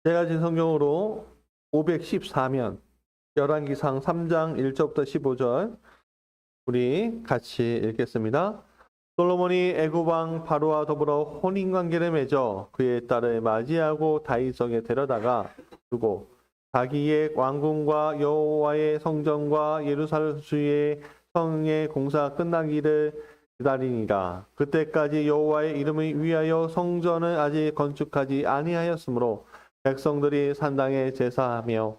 제가 진 성경으로 514면 열왕기상 3장 1절부터 15절 우리 같이 읽겠습니다. 솔로몬이 애굽 왕 바로와 더불어 혼인 관계를 맺어 그의 딸을 맞이하고 다윗성에 데려다가 두고 자기의 왕궁과 여호와의 성전과 예루살렘 주의 성의 공사 끝나기를 기다리니라. 그때까지 여호와의 이름을 위하여 성전을 아직 건축하지 아니하였으므로 백성들이 산당에 제사하며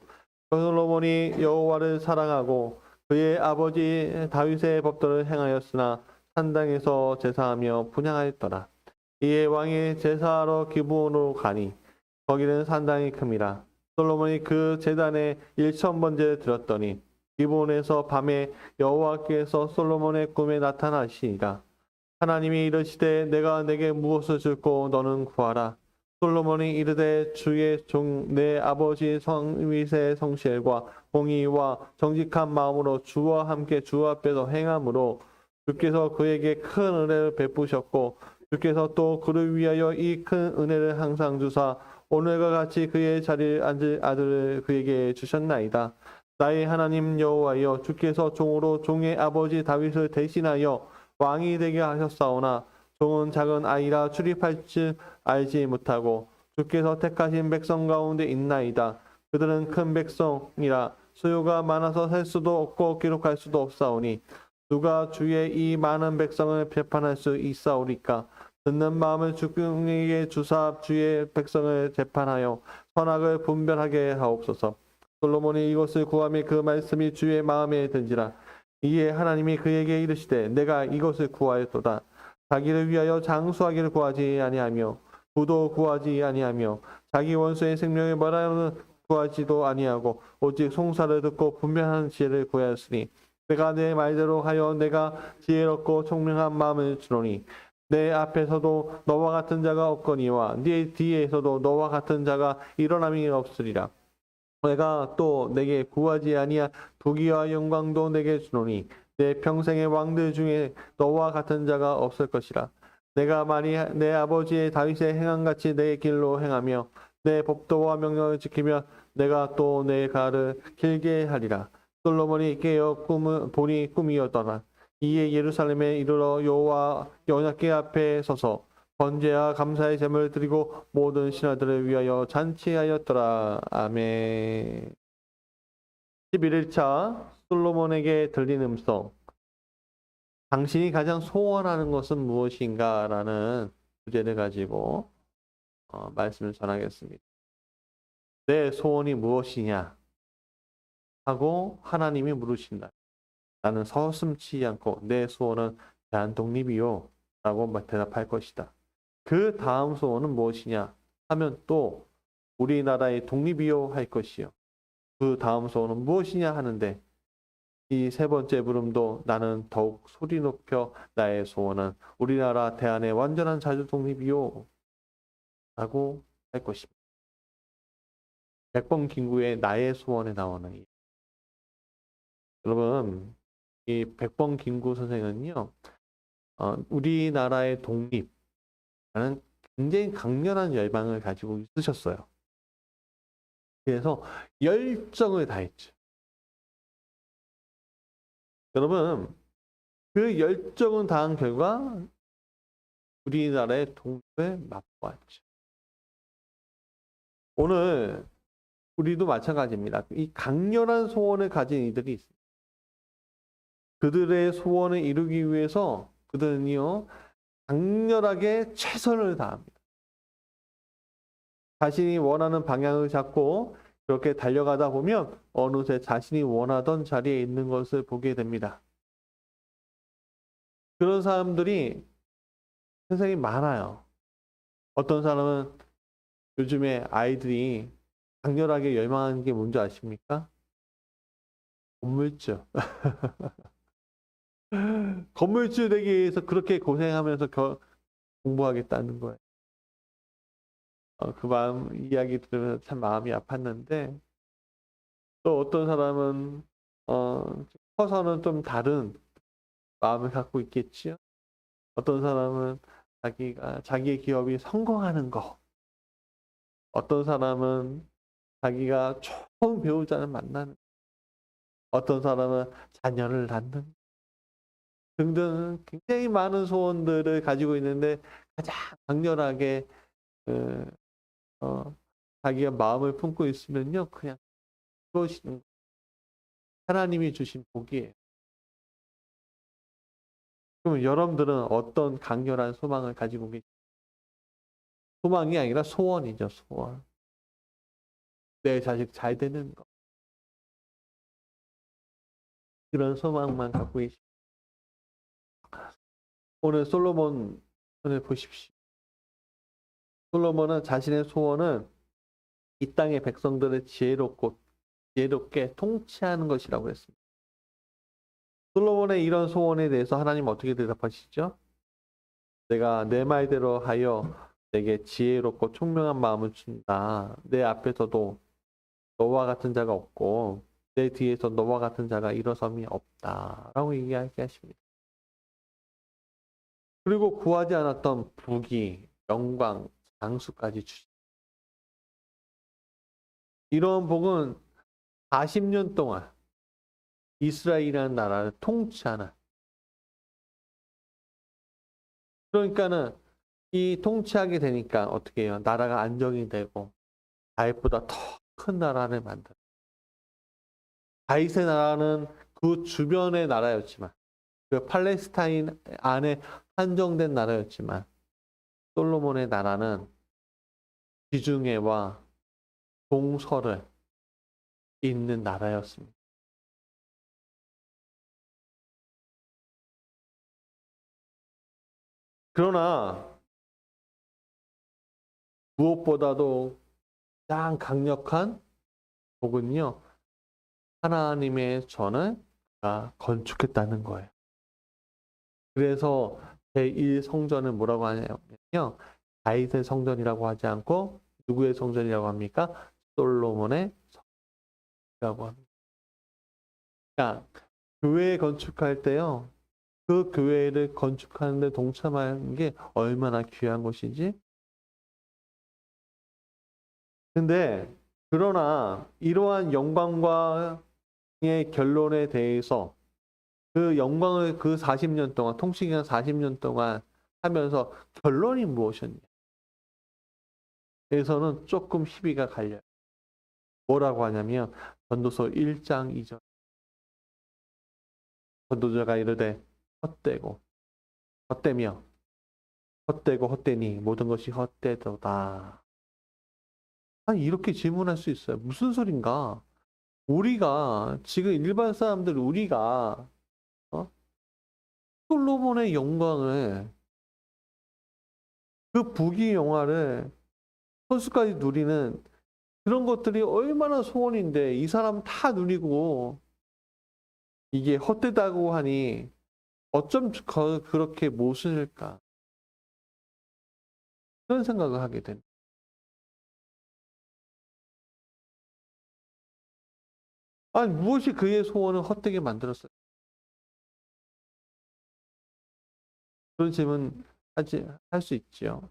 솔로몬이 여호와를 사랑하고 그의 아버지 다윗의 법도를 행하였으나 산당에서 제사하며 분향하였더라. 이에 왕이 제사하러 기브온으로 가니 거기는 산당이 큼이라. 솔로몬이 그 제단에 1,000번제를 드렸더니 기브온에서 밤에 여호와께서 솔로몬의 꿈에 나타나시니라. 하나님이 이르시되 내가 내게 무엇을 줄고 너는 구하라. 솔로몬이 이르되 주의 종 내 아버지 다윗의 성실과 공의와 정직한 마음으로 주와 함께 주 앞에서 행함으로 주께서 그에게 큰 은혜를 베푸셨고 주께서 또 그를 위하여 이 큰 은혜를 항상 주사 오늘과 같이 그의 자리에 앉을 아들을 그에게 주셨나이다. 나의 하나님 여호와여 주께서 종으로 종의 아버지 다윗을 대신하여 왕이 되게 하셨사오나 종은 작은 아이라 출입할 줄 알지 못하고 주께서 택하신 백성 가운데 있나이다. 그들은 큰 백성이라 수요가 많아서 셀 수도 없고 기록할 수도 없사오니 누가 주의 이 많은 백성을 재판할 수 있사오리까? 듣는 마음을 주에게 주사 주의 백성을 재판하여 선악을 분별하게 하옵소서. 솔로몬이 이것을 구하며 그 말씀이 주의 마음에 든지라. 이에 하나님이 그에게 이르시되 내가 이것을 구하였도다. 자기를 위하여 장수하기를 구하지 아니하며 부도 구하지 아니하며 자기 원수의 생명을 말하는 구하지도 아니하고 오직 송사를 듣고 분별하는 지혜를 구하였으니 내가 내 말대로 하여 내가 지혜롭고 총명한 마음을 주노니 내 앞에서도 너와 같은 자가 없거니와 네 뒤에서도 너와 같은 자가 일어남이 없으리라. 내가 또 내게 구하지 아니한 부귀와 영광도 내게 주노니 내 평생의 왕들 중에 너와 같은 자가 없을 것이라. 내가 만일 내 아버지의 다윗의 행함같이 내 길로 행하며 내 법도와 명령을 지키며 내가 또 내 가를 길게 하리라. 솔로몬이 깨어 보니 꿈이었더라. 이에 예루살렘에 이르러 여호와 언약궤 앞에 서서 번제와 감사의 제물을 드리고 모든 신하들을 위하여 잔치하였더라. 아멘. 11일차 솔로몬에게 들린 음성. 당신이 가장 소원하는 것은 무엇인가? 라는 주제를 가지고 말씀을 전하겠습니다. 내 소원이 무엇이냐? 하고 하나님이 물으신다. 나는 서슴지 않고 내 소원은 대한독립이요. 라고 대답할 것이다. 그 다음 소원은 무엇이냐 하면 또 우리나라의 독립이요 할 것이요. 그 다음 소원은 무엇이냐 하는데 이 세 번째 물음도 나는 더욱 소리 높여 나의 소원은 우리나라 대한의 완전한 자주 독립이요 라고 할 것입니다. 백범김구의 나의 소원에 나오는 여러분 이 백범김구 선생은요 우리나라의 독립라는 굉장히 강렬한 열망을 가지고 있으셨어요. 그래서 열정을 다했죠. 여러분, 그 열정을 다한 결과 우리나라의 독립을 맛보았죠. 오늘 우리도 마찬가지입니다. 이 강렬한 소원을 가진 이들이 있습니다. 그들의 소원을 이루기 위해서 그들은요, 강렬하게 최선을 다합니다. 자신이 원하는 방향을 잡고 그렇게 달려가다 보면 어느새 자신이 원하던 자리에 있는 것을 보게 됩니다. 그런 사람들이 세상에 많아요. 어떤 사람은 요즘에 아이들이 강렬하게 열망하는 게 뭔지 아십니까? 건물주. 건물주 되기 위해서 그렇게 고생하면서 공부하겠다는 거예요. 그 마음 이야기 들으면서 참 마음이 아팠는데 또 어떤 사람은 커서는 좀 다른 마음을 갖고 있겠지요. 어떤 사람은 자기의 기업이 성공하는 거 어떤 사람은 자기가 좋은 배우자를 만나는, 어떤 사람은 자녀를 낳는 등등 굉장히 많은 소원들을 가지고 있는데 가장 강렬하게 그, 어, 자기가 마음을 품고 있으면요, 그냥 그것이 하나님이 주신 복이에요. 그러면 여러분들은 어떤 강렬한 소망을 가지고 계십니까? 소망이 아니라 소원이죠, 소원. 내 자식 잘 되는 거. 그런 소망만 갖고 계십니다. 오늘 솔로몬을 보십시오. 솔로몬은 자신의 소원은 이 땅의 백성들을 지혜롭게 통치하는 것이라고 했습니다. 솔로몬의 이런 소원에 대해서 하나님 어떻게 대답하시죠? 내가 내 말대로 하여 내게 지혜롭고 총명한 마음을 준다. 내 앞에서도 너와 같은 자가 없고 내 뒤에서 너와 같은 자가 일어섬이 없다. 라고 얘기하십니다. 그리고 구하지 않았던 부귀, 영광, 장수까지 주시. 이런 복은 40년 동안 이스라엘이라는 나라를 통치하는. 그러니까는 이 통치하게 되니까 어떻게 해요? 나라가 안정이 되고 다윗보다 더 큰 나라를 만들어. 다윗의 나라는 그 주변의 나라였지만, 그 팔레스타인 안에 한정된 나라였지만, 솔로몬의 나라는 지중해와 동서를 잇는 나라였습니다. 그러나 무엇보다도 가장 강력한 복은요, 하나님의 전을 건축했다는 거예요. 그래서 제1성전은 뭐라고 하냐면요, 다윗의 성전이라고 하지 않고 누구의 성전이라고 합니까? 솔로몬의 성전이라고 합니다. 그러니까 교회 건축할 때요, 그 교회를 건축하는 데 동참하는 게 얼마나 귀한 것이지? 근데 그러나 이러한 영광과의 결론에 대해서 그 영광을 그 40년 동안, 통치기간 40년 동안 하면서 결론이 무엇이었냐? 에서는 조금 희비가 갈려요. 뭐라고 하냐면 전도서 1장 2절. 전도자가 이르되 헛되고 헛되며 헛되고 헛되니 모든 것이 헛되도다. 아니 이렇게 질문할 수 있어요. 무슨 소린가? 우리가 지금 일반 사람들 우리가 솔로몬의 영광을, 그 부귀 영화를 손수까지 누리는 그런 것들이 얼마나 소원인데 이 사람 다 누리고 이게 헛되다고 하니 어쩜 그렇게 모순일까? 그런 생각을 하게 됩니다. 아니 무엇이 그의 소원을 헛되게 만들었어요? 그런 질문 할 수 있죠.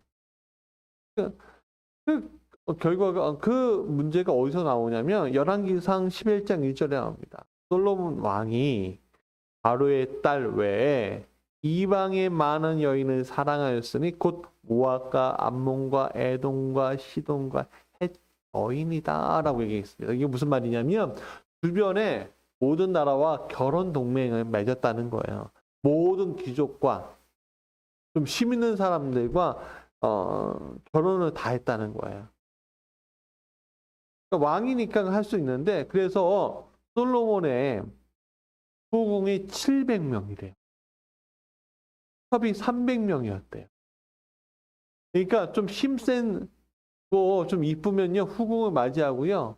그, 결과가 그 문제가 어디서 나오냐면 열왕기상 11장 1절에 나옵니다. 솔로몬 왕이 바로의 딸 외에 이방의 많은 여인을 사랑하였으니 곧 모압과 암몬과 에돔과 시돈과 헷 여인이다라고 얘기했습니다. 이게 무슨 말이냐면 주변에 모든 나라와 결혼 동맹을 맺었다는 거예요. 모든 귀족과 좀 힘 있는 사람들과 결혼을 다 했다는 거예요. 그러니까 왕이니까 할 수 있는데 그래서 솔로몬의 후궁이 700명이래요. 첩이 300명이었대요. 그러니까 좀 힘센 거 좀 이쁘면요 후궁을 맞이하고요.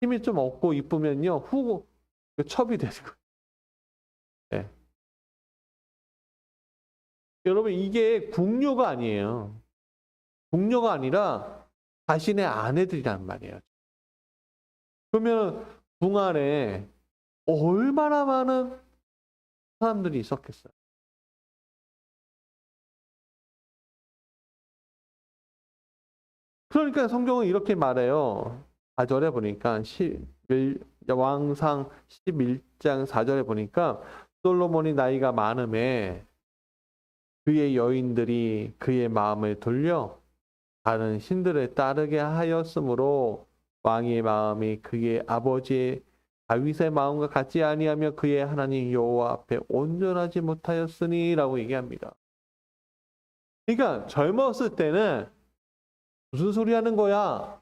힘이 좀 없고 이쁘면요 후궁 첩이 되는 거예요. 네. 여러분 이게 궁녀가 아니에요. 궁녀가 아니라 자신의 아내들이란 말이에요. 그러면 궁 안에 얼마나 많은 사람들이 있었겠어요. 그러니까 성경은 이렇게 말해요. 4절에 보니까 왕상 11장 4절에 보니까 솔로몬이 나이가 많음에 그의 여인들이 그의 마음을 돌려 다른 신들을 따르게 하였으므로 왕의 마음이 그의 아버지 다윗의 마음과 같지 아니하며 그의 하나님 여호와 앞에 온전하지 못하였으니라고 얘기합니다. 그러니까 젊었을 때는 무슨 소리 하는 거야?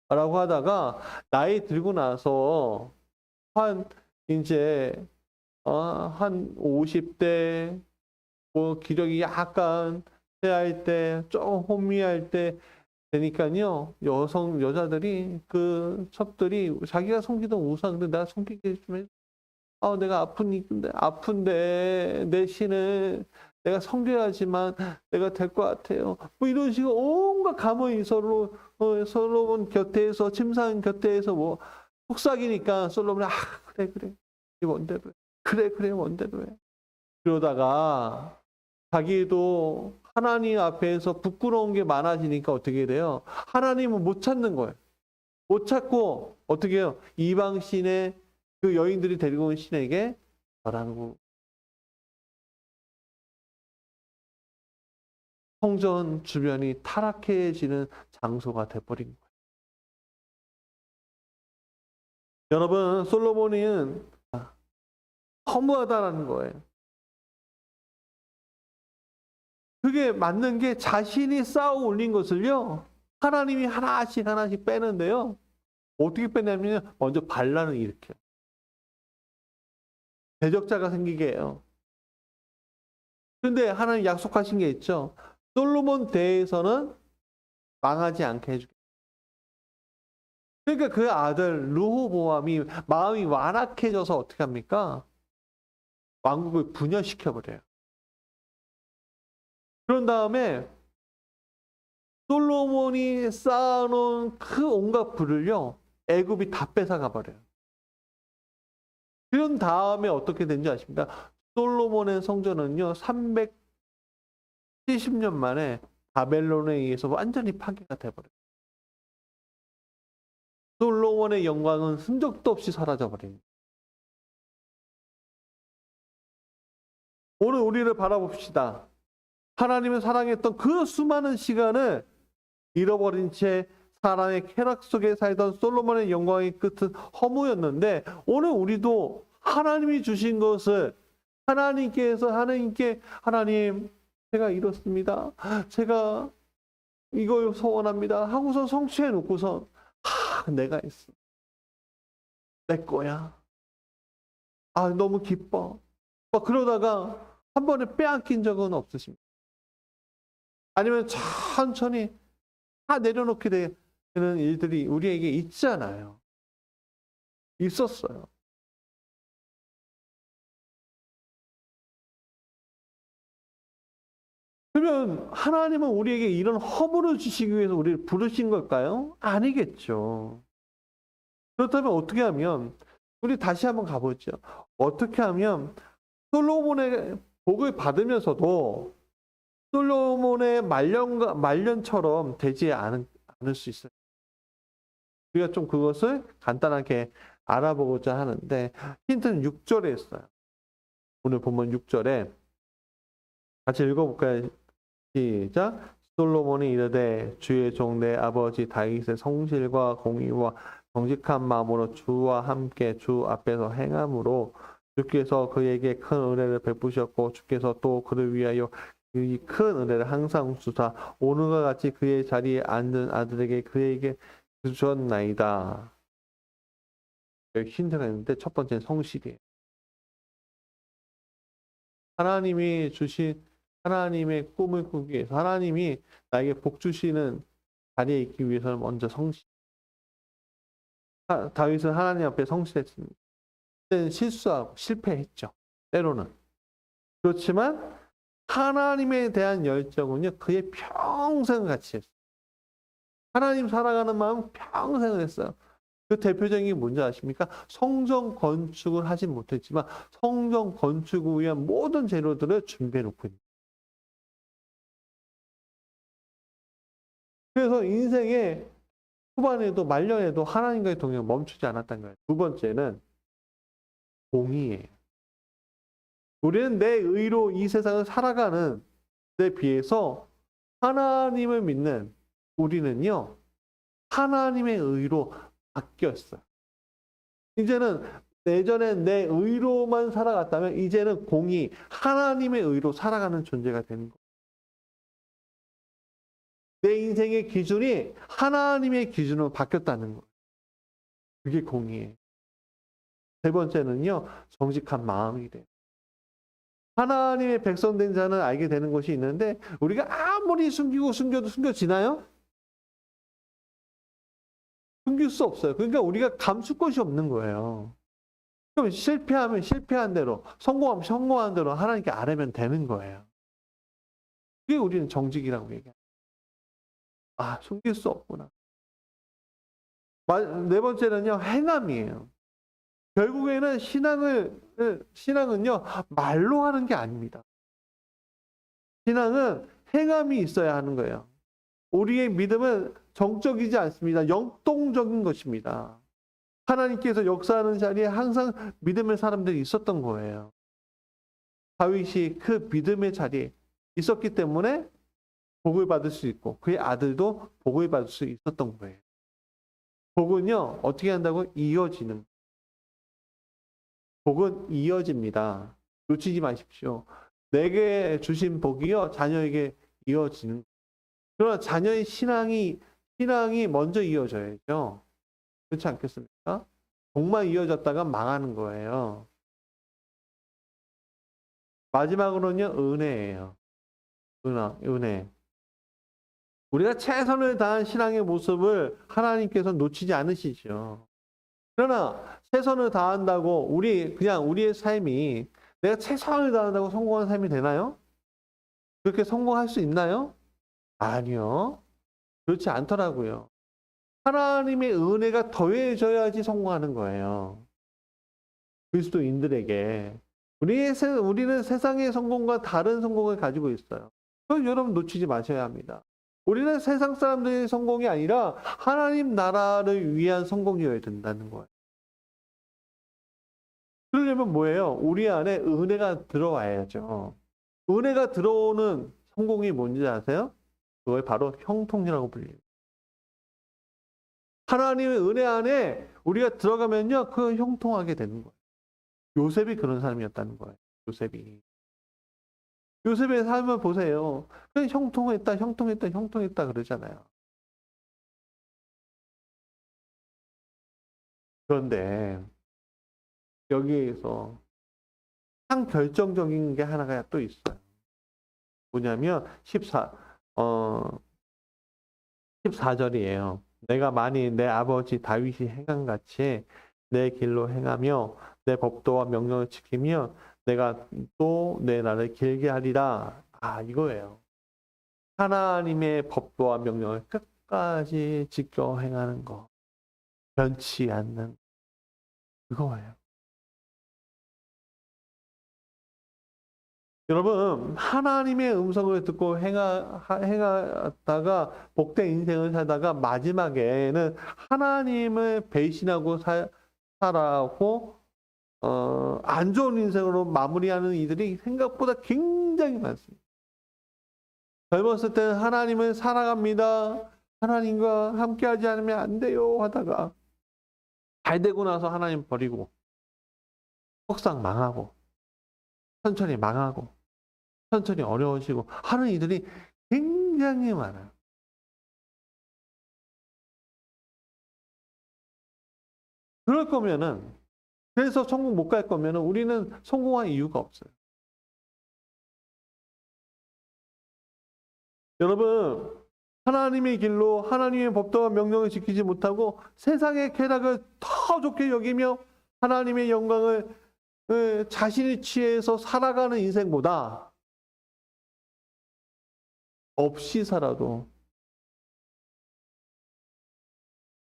라고 하다가 나이 들고 나서 한 이제 한 50대 뭐 기력이 약간 쇠할 때, 좀 혼미할 때 되니까요. 여자들이 그 첩들이 자기가 섬기던 우상, 근데 내가 섬기게 해주면, 내가 아픈데 내 신을 내가 섬겨야지만 내가 될 것 같아요. 뭐 이런 식으로 온갖 감언이 솔로몬 곁에서, 침상 곁에서 뭐 속삭이니까 솔로몬이, 그래, 이 원대로 해. 그래, 원대로 해. 그러다가 자기도 하나님 앞에서 부끄러운 게 많아지니까 어떻게 돼요? 하나님은 못 찾는 거예요. 못 찾고 어떻게 해요? 이방 신의 그 여인들이 데리고 온 신에게 절하고 성전 주변이 타락해지는 장소가 돼버린 거예요. 여러분, 솔로몬은 허무하다라는 거예요. 그게 맞는 게 자신이 쌓아 올린 것을요, 하나님이 하나씩 빼는데요. 어떻게 빼냐면 먼저 반란을 일으켜요. 대적자가 생기게 해요. 그런데 하나님 약속하신 게 있죠. 솔로몬 대에서는 망하지 않게 해주겠다. 그러니까 그 아들 르호보암이 마음이 완악해져서 어떻게 합니까? 왕국을 분열시켜버려요. 그런 다음에 솔로몬이 쌓아놓은 그 온갖 부를요, 애굽이 다 뺏어가 버려요. 그런 다음에 어떻게 된지 아십니까? 솔로몬의 성전은요, 370년 만에 바벨론에 의해서 완전히 파괴가 돼버려요. 솔로몬의 영광은 흔적도 없이 사라져버립니다. 오늘 우리를 바라봅시다. 하나님을 사랑했던 그 수많은 시간을 잃어버린 채 사람의 쾌락 속에 살던 솔로몬의 영광의 끝은 허무였는데, 오늘 우리도 하나님이 주신 것을 하나님께 하나님, 제가 이렇습니다. 제가 이걸 소원합니다. 하고서 성취해 놓고서 내가 했어. 내 거야. 너무 기뻐. 그러다가 한 번에 빼앗긴 적은 없으십니까? 아니면 천천히 다 내려놓게 되는 일들이 우리에게 있잖아요. 있었어요. 그러면 하나님은 우리에게 이런 허물을 주시기 위해서 우리를 부르신 걸까요? 아니겠죠. 그렇다면 어떻게 하면, 우리 다시 한번 가보죠. 어떻게 하면 솔로몬의 복을 받으면서도 솔로몬의 말년처럼 되지 않을 수 있어요. 우리가 좀 그것을 간단하게 알아보고자 하는데, 힌트는 6절에 있어요. 오늘 본문 6절에 같이 읽어볼까요? 시작. 솔로몬이 이르되 주의 종 내 아버지 다윗의 성실과 공의와 정직한 마음으로 주와 함께 주 앞에서 행함으로 주께서 그에게 큰 은혜를 베푸셨고 주께서 또 그를 위하여 이 큰 은혜를 항상 주사 오늘과 같이 그의 자리에 앉은 아들에게 그에게 주셨나이다. 여기 힌트가 있는데 첫 번째는 성실이에요. 하나님이 주신 하나님의 꿈을 꾸기 위해서, 하나님이 나에게 복 주시는 자리에 있기 위해서는 먼저 성실. 다윗은 하나님 앞에 성실했습니다. 그때는 실수하고 실패했죠. 때로는. 그렇지만 하나님에 대한 열정은요, 그의 평생을 같이 했어요. 하나님 사랑하는 마음 평생을 했어요. 그 대표적인 게 뭔지 아십니까? 성전 건축을 하진 못했지만 성전 건축을 위한 모든 재료들을 준비해 놓고 있는 거예요. 그래서 인생의 후반에도 말년에도 하나님과의 동행은 멈추지 않았다는 거예요. 두 번째는 공의예요. 우리는 내 의로 이 세상을 살아가는 데 비해서 하나님을 믿는 우리는요, 하나님의 의로 바뀌었어요. 이제는 예전엔 내 의로만 살아갔다면 이제는 공의, 하나님의 의로 살아가는 존재가 되는 거예요. 내 인생의 기준이 하나님의 기준으로 바뀌었다는 거예요. 그게 공의예요. 세 번째는요, 정직한 마음이 돼요. 하나님의 백성된 자는 알게 되는 것이 있는데 우리가 아무리 숨기고 숨겨도 숨겨지나요? 숨길 수 없어요. 그러니까 우리가 감출 것이 없는 거예요. 그럼 실패하면 실패한 대로, 성공하면 성공한 대로 하나님께 아뢰면 되는 거예요. 그게 우리는 정직이라고 얘기해요. 아, 숨길 수 없구나. 네 번째는요, 행함이에요. 결국에는 신앙은요, 말로 하는 게 아닙니다. 신앙은 행함이 있어야 하는 거예요. 우리의 믿음은 정적이지 않습니다. 영동적인 것입니다. 하나님께서 역사하는 자리에 항상 믿음의 사람들이 있었던 거예요. 다윗이 그 믿음의 자리에 있었기 때문에 복을 받을 수 있고 그의 아들도 복을 받을 수 있었던 거예요. 복은요, 어떻게 한다고? 이어지는. 복은 이어집니다. 놓치지 마십시오. 내게 주신 복이요, 자녀에게 이어지는. 그러나 자녀의 신앙이 먼저 이어져야죠. 그렇지 않겠습니까? 복만 이어졌다가 망하는 거예요. 마지막으로는요, 은혜예요. 은혜. 우리가 최선을 다한 신앙의 모습을 하나님께서 놓치지 않으시죠. 그러나 최선을 다한다고 우리의 삶이 내가 최선을 다한다고 성공한 삶이 되나요? 그렇게 성공할 수 있나요? 아니요. 그렇지 않더라고요. 하나님의 은혜가 더해져야지 성공하는 거예요. 그리스도인들에게. 우리는 세상의 성공과 다른 성공을 가지고 있어요. 그건 여러분 놓치지 마셔야 합니다. 우리는 세상 사람들의 성공이 아니라 하나님 나라를 위한 성공이어야 된다는 거예요. 그러려면 뭐예요? 우리 안에 은혜가 들어와야죠. 은혜가 들어오는 성공이 뭔지 아세요? 그걸 바로 형통이라고 불려요. 하나님의 은혜 안에 우리가 들어가면요, 그 형통하게 되는 거예요. 요셉이 그런 사람이었다는 거예요. 요셉의 삶을 보세요. 그냥 형통했다 그러잖아요. 그런데 여기에서 한 결정적인 게 하나가 또 있어요. 뭐냐면 14절이에요. 내가 만일 내 아버지 다윗이 행한같이 내 길로 행하며 내 법도와 명령을 지키며 내가 또 내 날을 길게 하리라. 아, 이거예요. 하나님의 법도와 명령을 끝까지 지켜 행하는 거. 변치 않는 그거예요. 여러분, 하나님의 음성을 듣고 행하다가 복된 인생을 살다가 마지막에는 하나님을 배신하고 살아고 안 좋은 인생으로 마무리하는 이들이 생각보다 굉장히 많습니다. 젊었을 때는 하나님을 사랑합니다. 하나님과 함께하지 않으면 안 돼요 하다가 잘 되고 나서 하나님 버리고 속상 망하고 천천히 망하고 천천히 어려워지고 하는 이들이 굉장히 많아요. 그럴 거면은, 그래서 천국 못 갈 거면은 우리는 성공할 이유가 없어요. 여러분, 하나님의 길로 하나님의 법도와 명령을 지키지 못하고 세상의 쾌락을 더 좋게 여기며 하나님의 영광을 자신이 취해서 살아가는 인생보다 없이 살아도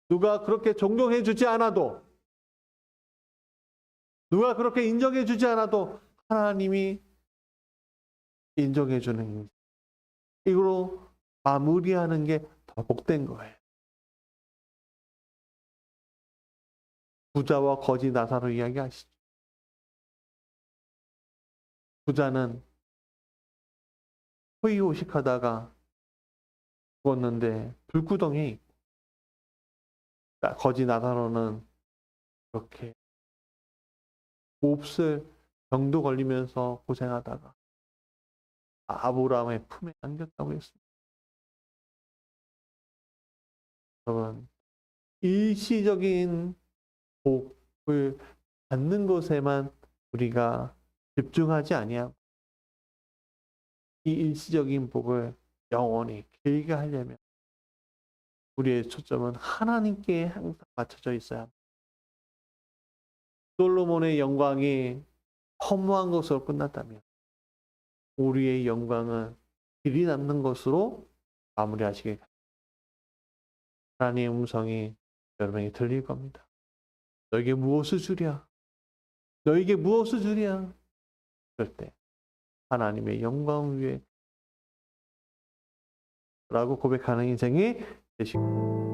누가 그렇게 존경해 주지 않아도 누가 그렇게 인정해 주지 않아도 하나님이 인정해 주는 인생. 이거로 마무리하는 게 더 복된 거예요. 부자와 거지 나사로 이야기하시죠. 부자는 호의호식하다가 죽었는데 불구덩이에 있고, 거지 나사로는 이렇게 몹쓸 병도 걸리면서 고생하다가 아브라함의 품에 안겼다고 했습니다. 여러분, 일시적인 복을 받는 것에만 우리가 집중하지 아니하고 이 일시적인 복을 영원히 길게 하려면 우리의 초점은 하나님께 항상 맞춰져 있어야 합니다. 솔로몬의 영광이 허무한 것으로 끝났다면 우리의 영광은 길이 남는 것으로 마무리하시길 바랍니다. 하나님의 음성이 여러분에게 들릴 겁니다. 너에게 무엇을 주랴? 너에게 무엇을 주랴? 그럴 때 하나님의 영광 위에 라고 고백하는 인생이 되시고